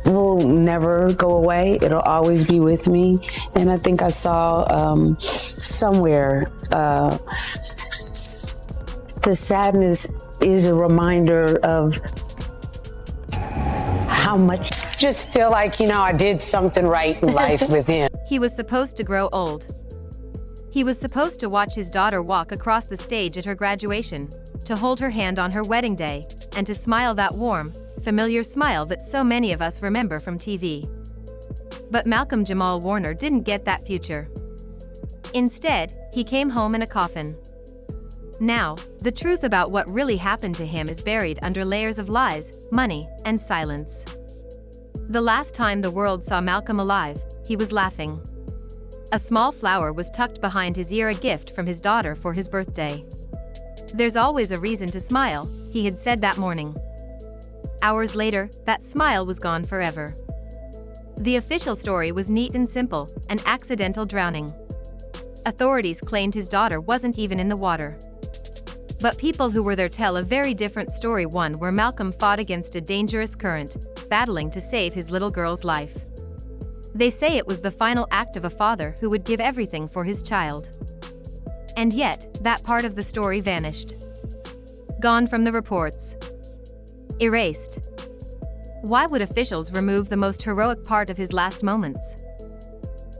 will never go away. It'll always be with me. And I think I saw somewhere the sadness is a reminder of how much. Just feel like, I did something right in life with him. He was supposed to grow old. He was supposed to watch his daughter walk across the stage at her graduation, to hold her hand on her wedding day, and to smile that warm, familiar smile that so many of us remember from TV. But Malcolm-Jamal Warner didn't get that future. Instead, he came home in a coffin. Now, the truth about what really happened to him is buried under layers of lies, money, and silence. The last time the world saw Malcolm alive, he was laughing. A small flower was tucked behind his ear, a gift from his daughter for his birthday. "There's always a reason to smile," he had said that morning. Hours later, that smile was gone forever. The official story was neat and simple: an accidental drowning. Authorities claimed his daughter wasn't even in the water. But people who were there tell a very different story, one where Malcolm fought against a dangerous current, battling to save his little girl's life. They say it was the final act of a father who would give everything for his child. And yet, that part of the story vanished. Gone from the reports. Erased. Why would officials remove the most heroic part of his last moments?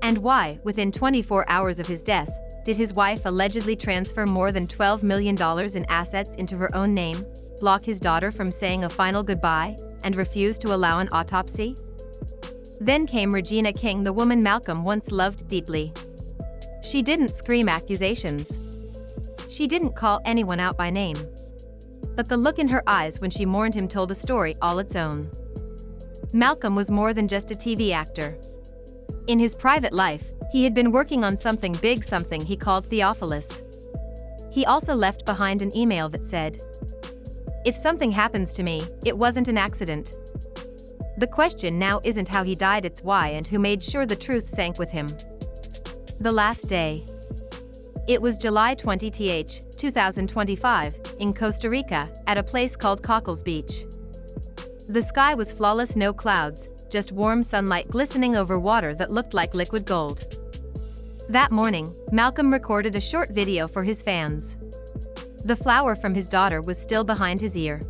And why, within 24 hours of his death, did his wife allegedly transfer more than $12 million in assets into her own name, block his daughter from saying a final goodbye, and refuse to allow an autopsy? Then came Regina King, the woman Malcolm once loved deeply. She didn't scream accusations. She didn't call anyone out by name. But the look in her eyes when she mourned him told a story all its own. Malcolm was more than just a TV actor. In his private life, he had been working on something big, something he called Theophilus. He also left behind an email that said, "If something happens to me, it wasn't an accident." The question now isn't how he died, it's why and who made sure the truth sank with him. The last day. It was July 20th, 2025, in Costa Rica, at a place called Cockles Beach. The sky was flawless, no clouds, just warm sunlight glistening over water that looked like liquid gold. That morning, Malcolm recorded a short video for his fans. The flower from his daughter was still behind his ear.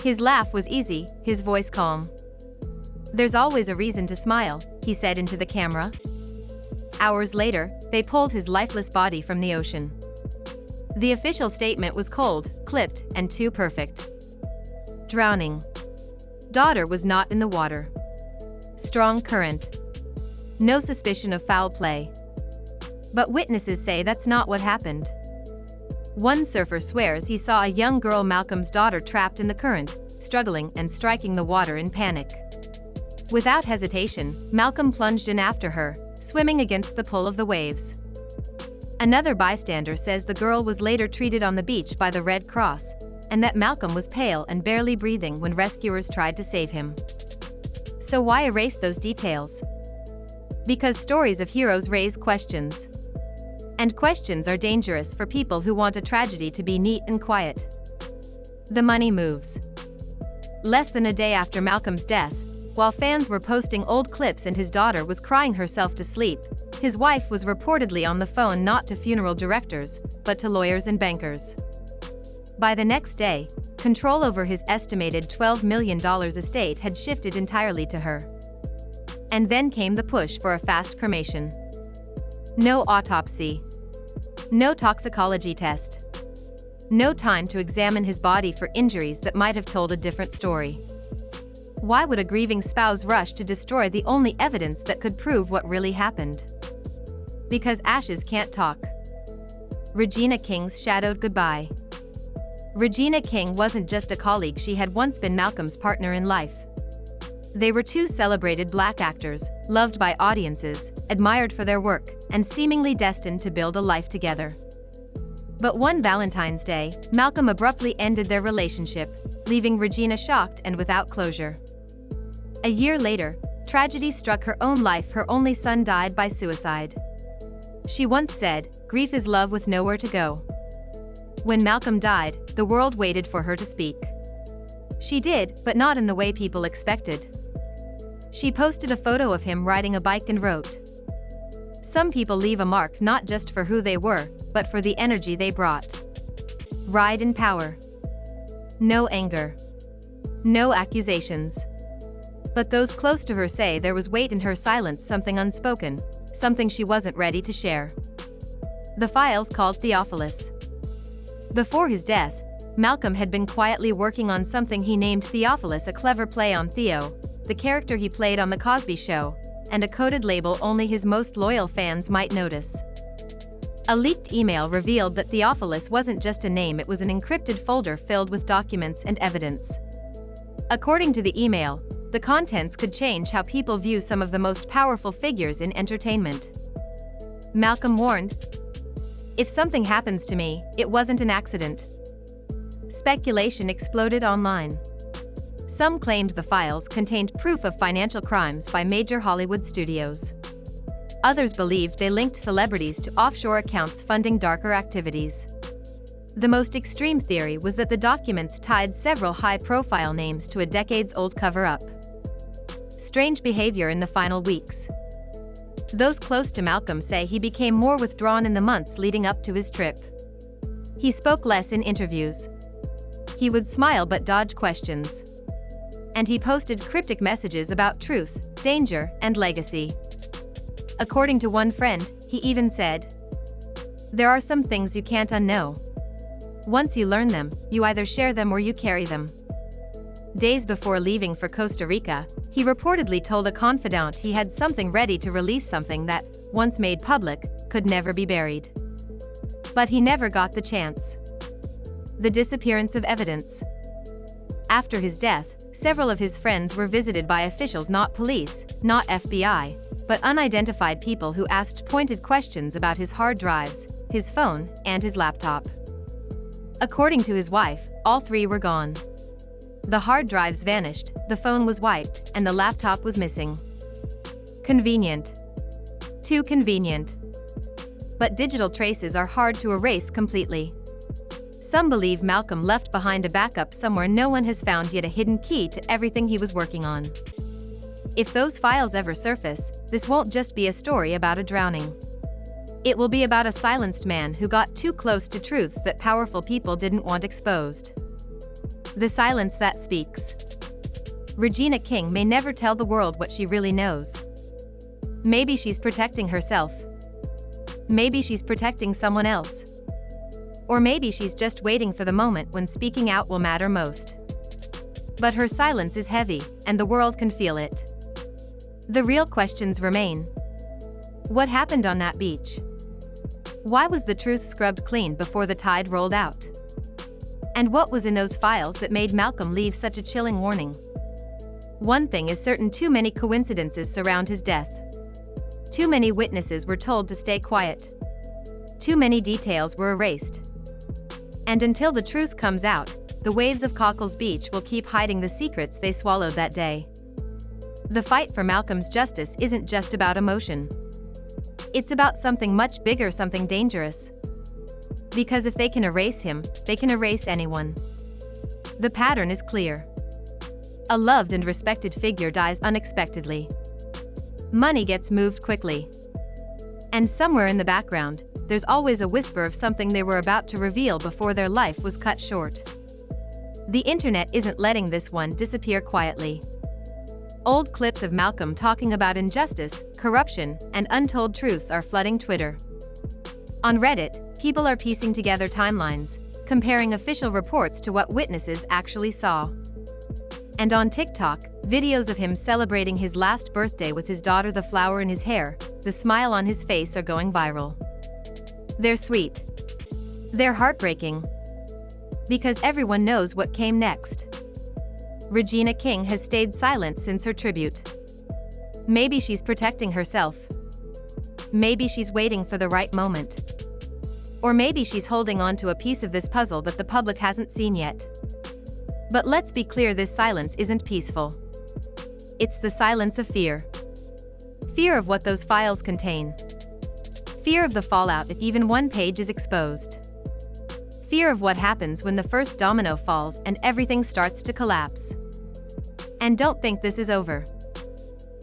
His laugh was easy, his voice calm. "There's always a reason to smile," he said into the camera. Hours later, they pulled his lifeless body from the ocean. The official statement was cold, clipped, and too perfect. Drowning. Daughter was not in the water. Strong current. No suspicion of foul play. But witnesses say that's not what happened. One surfer swears he saw a young girl, Malcolm's daughter, trapped in the current, struggling and striking the water in panic. Without hesitation, Malcolm plunged in after her, swimming against the pull of the waves. Another bystander says the girl was later treated on the beach by the Red Cross, and that Malcolm was pale and barely breathing when rescuers tried to save him. So why erase those details? Because stories of heroes raise questions. And questions are dangerous for people who want a tragedy to be neat and quiet. The money moves. Less than a day after Malcolm's death, while fans were posting old clips and his daughter was crying herself to sleep, his wife was reportedly on the phone not to funeral directors, but to lawyers and bankers. By the next day, control over his estimated $12 million estate had shifted entirely to her. And then came the push for a fast cremation. No autopsy. No toxicology test. No time to examine his body for injuries that might have told a different story. Why would a grieving spouse rush to destroy the only evidence that could prove what really happened? Because ashes can't talk. Regina King's shadowed goodbye. Regina King wasn't just a colleague, she had once been Malcolm's partner in life. They were two celebrated black actors, loved by audiences, admired for their work, and seemingly destined to build a life together. But one Valentine's Day, Malcolm abruptly ended their relationship, leaving Regina shocked and without closure. A year later, tragedy struck her own life. Her only son died by suicide. She once said, "Grief is love with nowhere to go." When Malcolm died, the world waited for her to speak. She did, but not in the way people expected. She posted a photo of him riding a bike and wrote, "Some people leave a mark not just for who they were, but for the energy they brought. Ride in power. No anger. No accusations." But those close to her say there was weight in her silence, something unspoken, something she wasn't ready to share. The files called Theophilus. Before his death, Malcolm had been quietly working on something he named Theophilus, a clever play on Theo, the character he played on The Cosby Show, and a coded label only his most loyal fans might notice. A leaked email revealed that Theophilus wasn't just a name, it was an encrypted folder filled with documents and evidence. According to the email, the contents could change how people view some of the most powerful figures in entertainment. Malcolm warned, "If something happens to me, it wasn't an accident." Speculation exploded online. Some claimed the files contained proof of financial crimes by major Hollywood studios. Others believed they linked celebrities to offshore accounts funding darker activities. The most extreme theory was that the documents tied several high-profile names to a decades-old cover-up. Strange behavior in the final weeks. Those close to Malcolm say he became more withdrawn in the months leading up to his trip. He spoke less in interviews. He would smile but dodge questions. And he posted cryptic messages about truth, danger, and legacy. According to one friend, he even said, "There are some things you can't unknow. Once you learn them, you either share them or you carry them." Days before leaving for Costa Rica, he reportedly told a confidant he had something ready to release, something that, once made public, could never be buried. But he never got the chance. The disappearance of evidence. After his death, several of his friends were visited by officials, not police, not FBI, but unidentified people who asked pointed questions about his hard drives, his phone, and his laptop. According to his wife, all three were gone. The hard drives vanished, the phone was wiped, and the laptop was missing. Convenient. Too convenient. But digital traces are hard to erase completely. Some believe Malcolm left behind a backup somewhere no one has found yet, a hidden key to everything he was working on. If those files ever surface, this won't just be a story about a drowning. It will be about a silenced man who got too close to truths that powerful people didn't want exposed. The silence that speaks. Regina King may never tell the world what she really knows. Maybe she's protecting herself. Maybe she's protecting someone else. Or maybe she's just waiting for the moment when speaking out will matter most. But her silence is heavy, and the world can feel it. The real questions remain. What happened on that beach? Why was the truth scrubbed clean before the tide rolled out? And what was in those files that made Malcolm leave such a chilling warning? One thing is certain: too many coincidences surround his death. Too many witnesses were told to stay quiet. Too many details were erased. And until the truth comes out, the waves of Cockles Beach will keep hiding the secrets they swallowed that day. The fight for Malcolm's justice isn't just about emotion. It's about something much bigger, something dangerous. Because if they can erase him, they can erase anyone. The pattern is clear. A loved and respected figure dies unexpectedly. Money gets moved quickly. And somewhere in the background, there's always a whisper of something they were about to reveal before their life was cut short. The internet isn't letting this one disappear quietly. Old clips of Malcolm talking about injustice, corruption, and untold truths are flooding Twitter. On Reddit, people are piecing together timelines, comparing official reports to what witnesses actually saw. And on TikTok, videos of him celebrating his last birthday with his daughter, the flower in his hair, the smile on his face, are going viral. They're sweet. They're heartbreaking. Because everyone knows what came next. Regina King has stayed silent since her tribute. Maybe she's protecting herself. Maybe she's waiting for the right moment. Or maybe she's holding on to a piece of this puzzle that the public hasn't seen yet. But let's be clear, this silence isn't peaceful. It's the silence of fear. Fear of what those files contain. Fear of the fallout if even one page is exposed. Fear of what happens when the first domino falls and everything starts to collapse. And don't think this is over.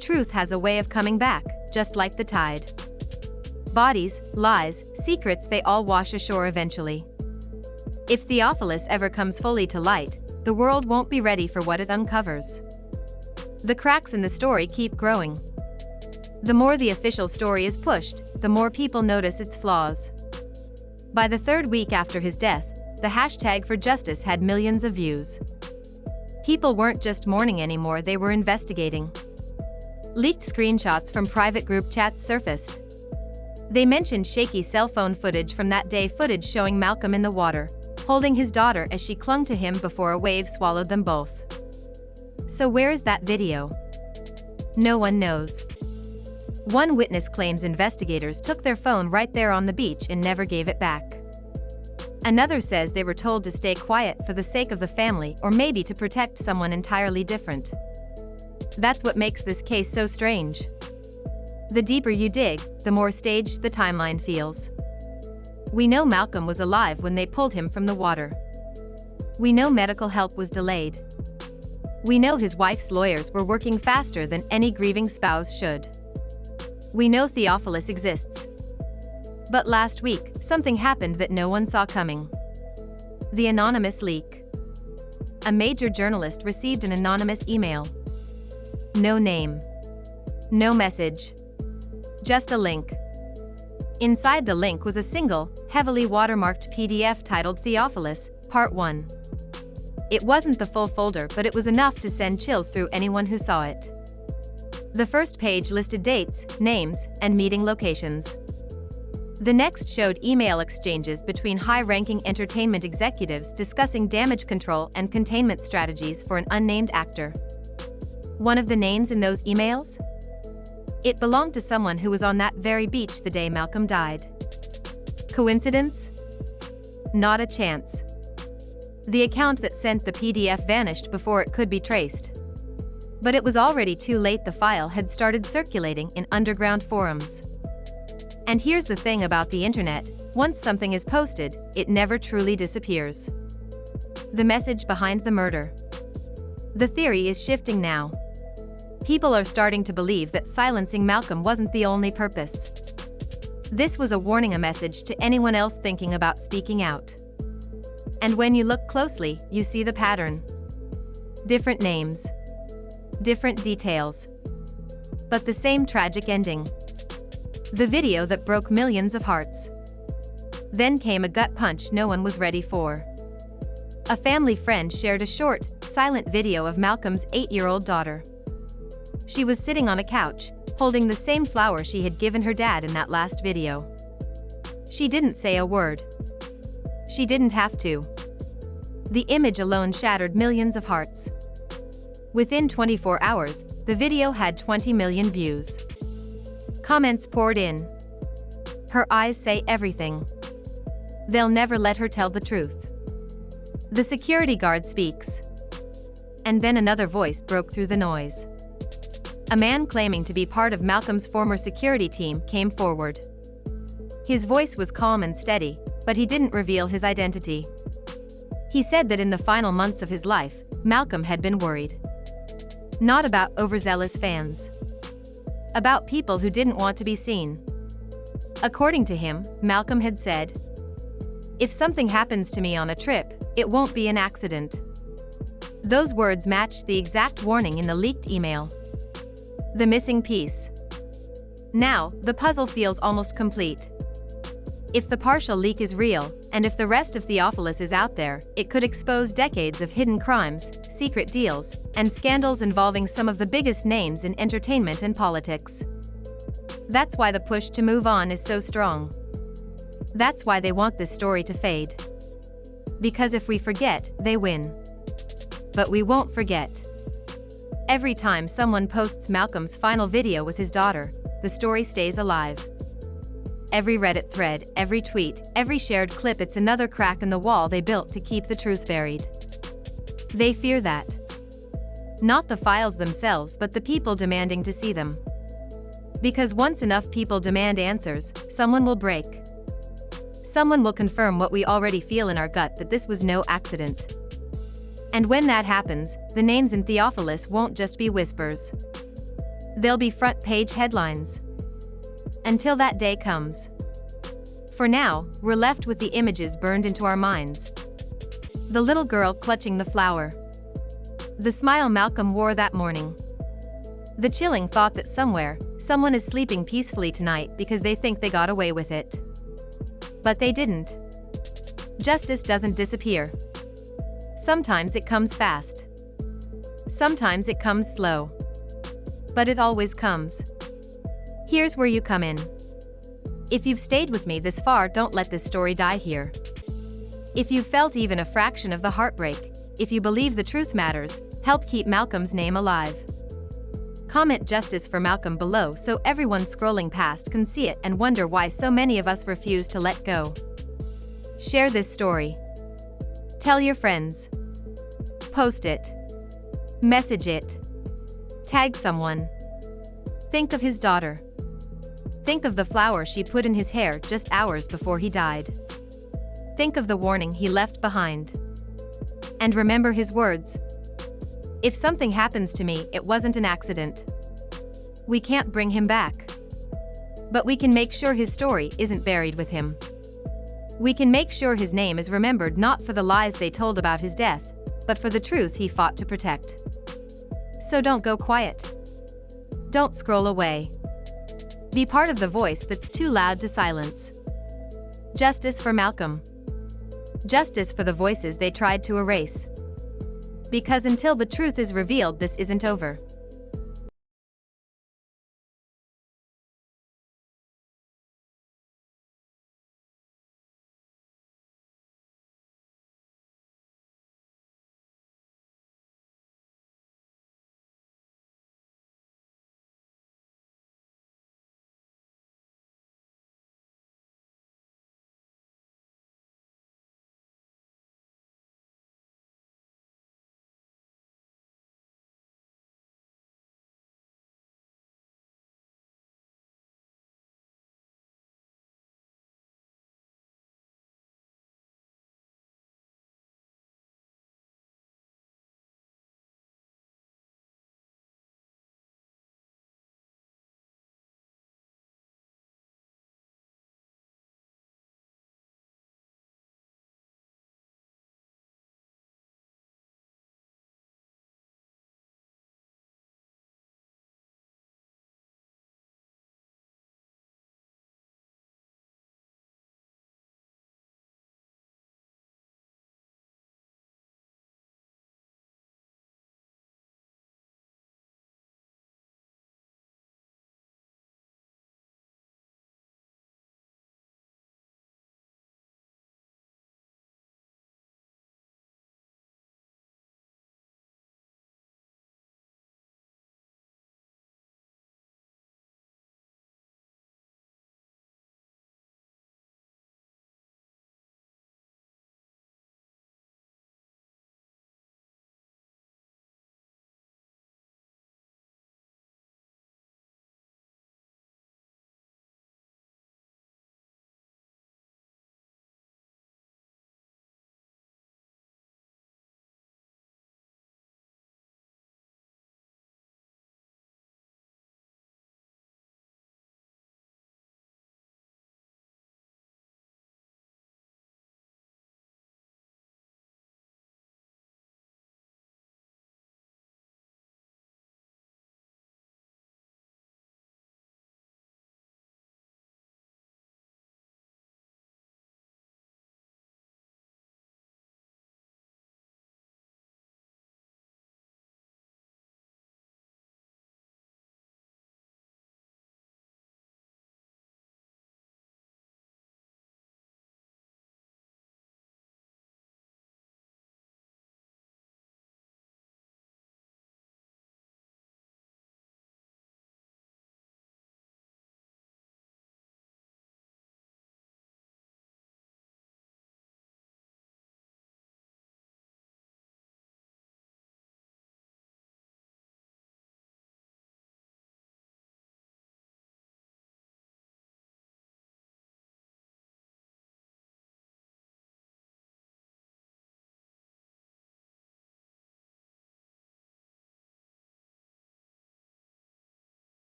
truth has a way of coming back, just like the tide. Bodies, lies, secrets, they all wash ashore eventually. If Theophilus ever comes fully to light, the world won't be ready for what it uncovers. The cracks in the story keep growing. The more the official story is pushed, the more people notice its flaws. By the third week after his death, the hashtag for justice had millions of views. People weren't just mourning anymore, they were investigating. Leaked screenshots from private group chats surfaced. They mentioned shaky cell phone footage from that day, footage showing Malcolm in the water, holding his daughter as she clung to him before a wave swallowed them both. So where is that video? No one knows. One witness claims investigators took their phone right there on the beach and never gave it back. Another says they were told to stay quiet for the sake of the family, or maybe to protect someone entirely different. That's what makes this case so strange. The deeper you dig, the more staged the timeline feels. We know Malcolm was alive when they pulled him from the water. We know medical help was delayed. We know his wife's lawyers were working faster than any grieving spouse should. We know Theophilus exists. But last week, something happened that no one saw coming. The anonymous leak. A major journalist received an anonymous email. No name. No message. Just a link. Inside the link was a single, heavily watermarked PDF titled Theophilus, Part 1. It wasn't the full folder, but it was enough to send chills through anyone who saw it. The first page listed dates, names, and meeting locations. The next showed email exchanges between high-ranking entertainment executives discussing damage control and containment strategies for an unnamed actor. One of the names in those emails? It belonged to someone who was on that very beach the day Malcolm died. Coincidence? Not a chance. The account that sent the PDF vanished before it could be traced. But it was already too late. The file had started circulating in underground forums. And here's the thing about the internet: once something is posted, it never truly disappears. The message behind the murder. The theory is shifting now. People are starting to believe that silencing Malcolm wasn't the only purpose. This was a warning, a message to anyone else thinking about speaking out. And when you look closely, you see the pattern. Different names. Different details. But the same tragic ending. The video that broke millions of hearts. Then came a gut punch no one was ready for. A family friend shared a short, silent video of Malcolm's 8-year-old daughter. She was sitting on a couch, holding the same flower she had given her dad in that last video. She didn't say a word. She didn't have to. The image alone shattered millions of hearts. Within 24 hours, the video had 20 million views. Comments poured in. Her eyes say everything. They'll never let her tell the truth. The security guard speaks. And then another voice broke through the noise. A man claiming to be part of Malcolm's former security team came forward. His voice was calm and steady, but he didn't reveal his identity. He said that in the final months of his life, Malcolm had been worried. Not about overzealous fans. About people who didn't want to be seen. According to him, Malcolm had said, "If something happens to me on a trip, it won't be an accident." Those words matched the exact warning in the leaked email. The missing piece. Now, the puzzle feels almost complete. If the partial leak is real, and if the rest of Theophilus is out there, it could expose decades of hidden crimes, secret deals, and scandals involving some of the biggest names in entertainment and politics. That's why the push to move on is so strong. That's why they want this story to fade. Because if we forget, they win. But we won't forget. Every time someone posts Malcolm's final video with his daughter, the story stays alive. Every Reddit thread, every tweet, every shared clip, it's another crack in the wall they built to keep the truth buried. They fear that. Not the files themselves, but the people demanding to see them. Because once enough people demand answers, someone will break. Someone will confirm what we already feel in our gut, that this was no accident. And when that happens, the names in Theophilus won't just be whispers. They'll be front-page headlines. Until that day comes. For now, we're left with the images burned into our minds. The little girl clutching the flower. The smile Malcolm wore that morning. The chilling thought that somewhere, someone is sleeping peacefully tonight because they think they got away with it. But they didn't. Justice doesn't disappear. Sometimes it comes fast. Sometimes it comes slow. But it always comes. Here's where you come in. If you've stayed with me this far, don't let this story die here. If you've felt even a fraction of the heartbreak, if you believe the truth matters, help keep Malcolm's name alive. Comment justice for Malcolm below so everyone scrolling past can see it and wonder why so many of us refuse to let go. Share this story. Tell your friends. Post it. Message it. Tag someone. Think of his daughter. Think of the flower she put in his hair just hours before he died. Think of the warning he left behind. And remember his words. If something happens to me, it wasn't an accident. We can't bring him back. But we can make sure his story isn't buried with him. We can make sure his name is remembered not for the lies they told about his death, but for the truth he fought to protect. So don't go quiet. Don't scroll away. Be part of the voice that's too loud to silence. Justice for Malcolm. Justice for the voices they tried to erase. Because until the truth is revealed, this isn't over.